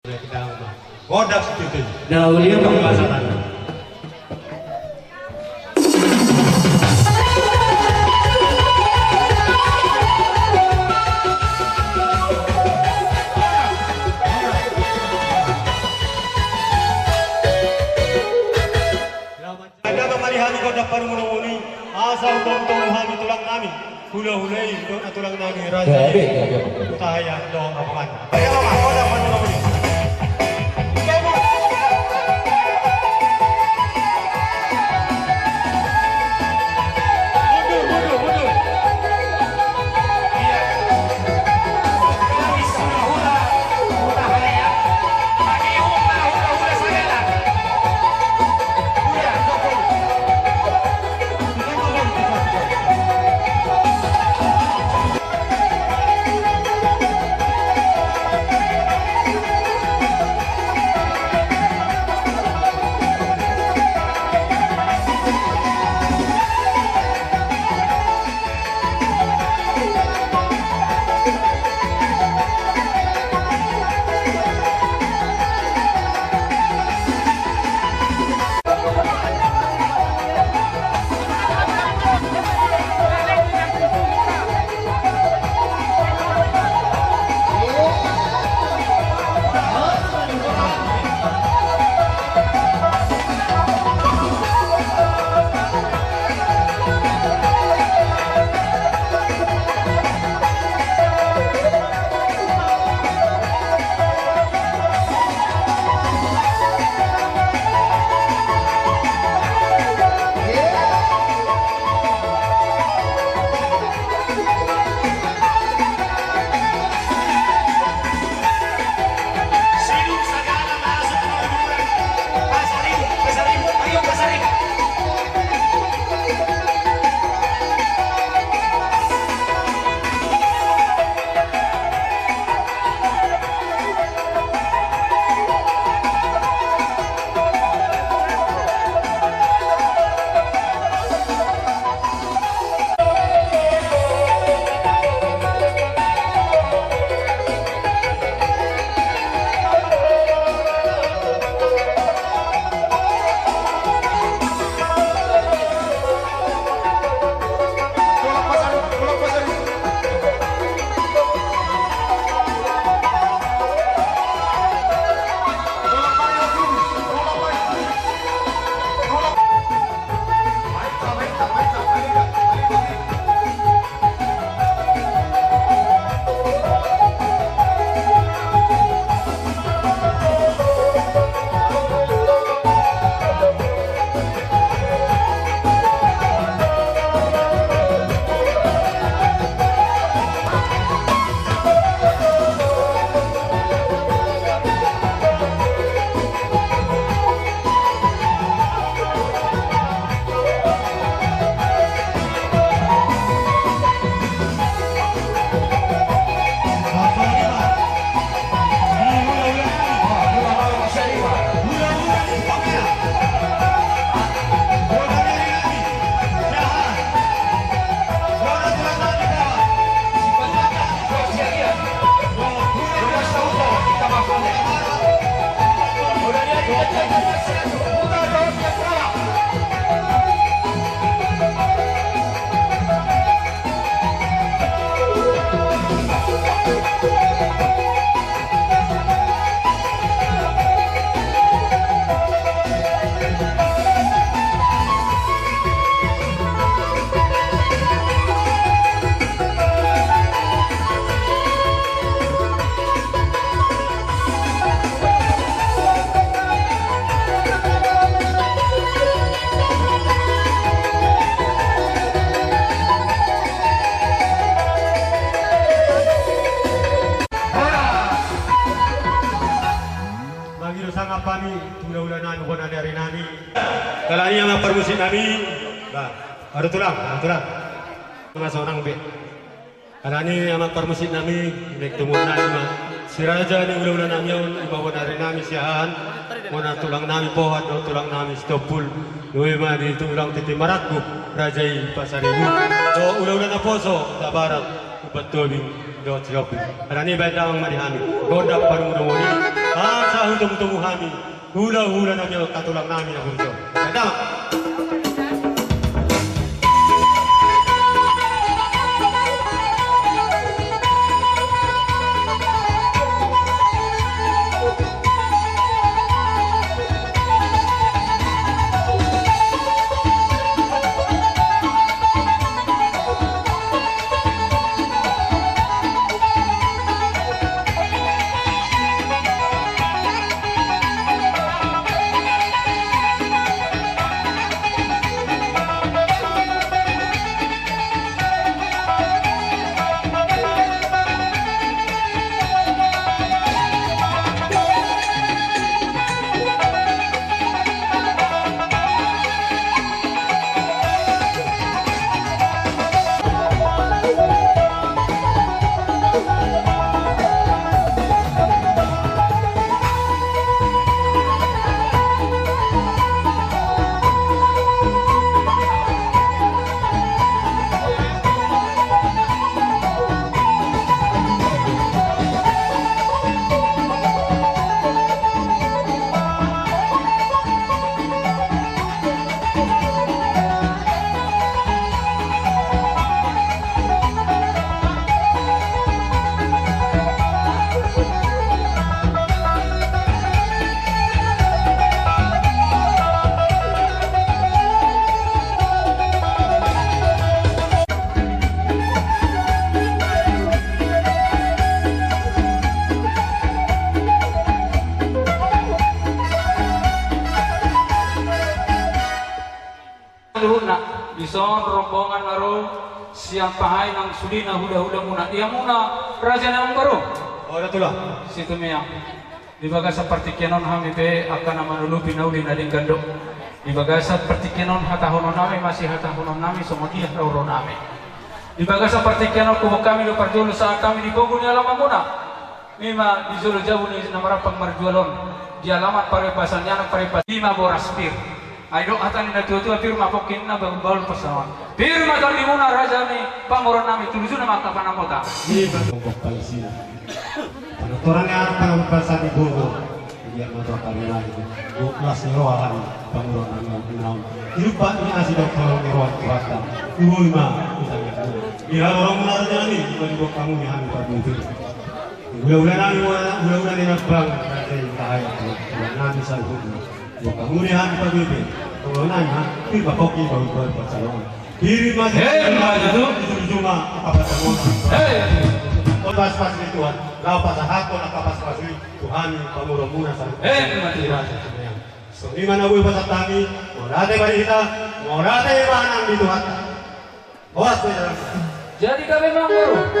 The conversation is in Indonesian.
Kodak seperti Dahulu pembahasan. Ada memarihani kodak parumuni asal tumbuhan tulang kami. Hula-hulai tulang kami raja. Tahaya dong apakan. Ayo mama kodak parumuni. Sangat kami mudah-mudahan anu kono dari nami. Kalau ini yang permusit nami, bah, ada tulang. Mas orang be. Kalau ini yang permusit nami, nek tumun nami mah. Si raja ni mudah-mudahan nami yang ibawa dari nami siahan. Mana tulang nami pohon, do tulang nami stopul. Dua mah di tulang titi maratku, rajai pasaribu. Do mudah-mudahan poso, da barat, betul do ciop. Kalau ini baik dawang marihami. Godak paru mudah-mudahan. temu kami. Hula-hula nanya katulang nami na bunso. Kaya Luna, bison rombongan baru siang pahay ng suli na hula-hula muna. Iya muna, raja naman baru. oh tulang. Situ miya. Di baga sa partikyanon kami pe akan na manulupi na uli na din gando. Di baga sa partikyanon hatahonon namin, masih hatahonon namin, sumodiah rauro namin. Di baga sa partikyanon kubok kami lo parjulo sa kami di Bogo ni alaman muna. Mima di Zulu Jabu ni namarapang marjualon. Di alamat parepasan niya nagparepas. Lima boraspir. Ay do atan na tuwa pirma pokin na baul pasawan. Pirma dali muna raja ni pangoran namin tulusu na makapanamota. Di ba tungkok palesina? Penuturan yang akan berbahasa di Bogo. Biar motor kami lagi. Kelas nerohan panguran namin pinam. Hidup ini asli dokter nerohan kuasa. Ibu lima misalnya. Biar orang menaranya ni di kamu ni kami pada itu. Ulah-ulah ni nagbang dari kahaya. Nanti saya hukum. Kamulihan pagbibi, kalau nanya, kita koki baru berpacaran. Diri maju, juma apa semua. Pas pas Tuhan, lau pas hakon apa pas Tuhan pamurumuna sa. Mati raja. So di mana boleh pasat kami, morate bari kita, morate manang di Tuhan. Awas dalam. Jadi kami memang baru.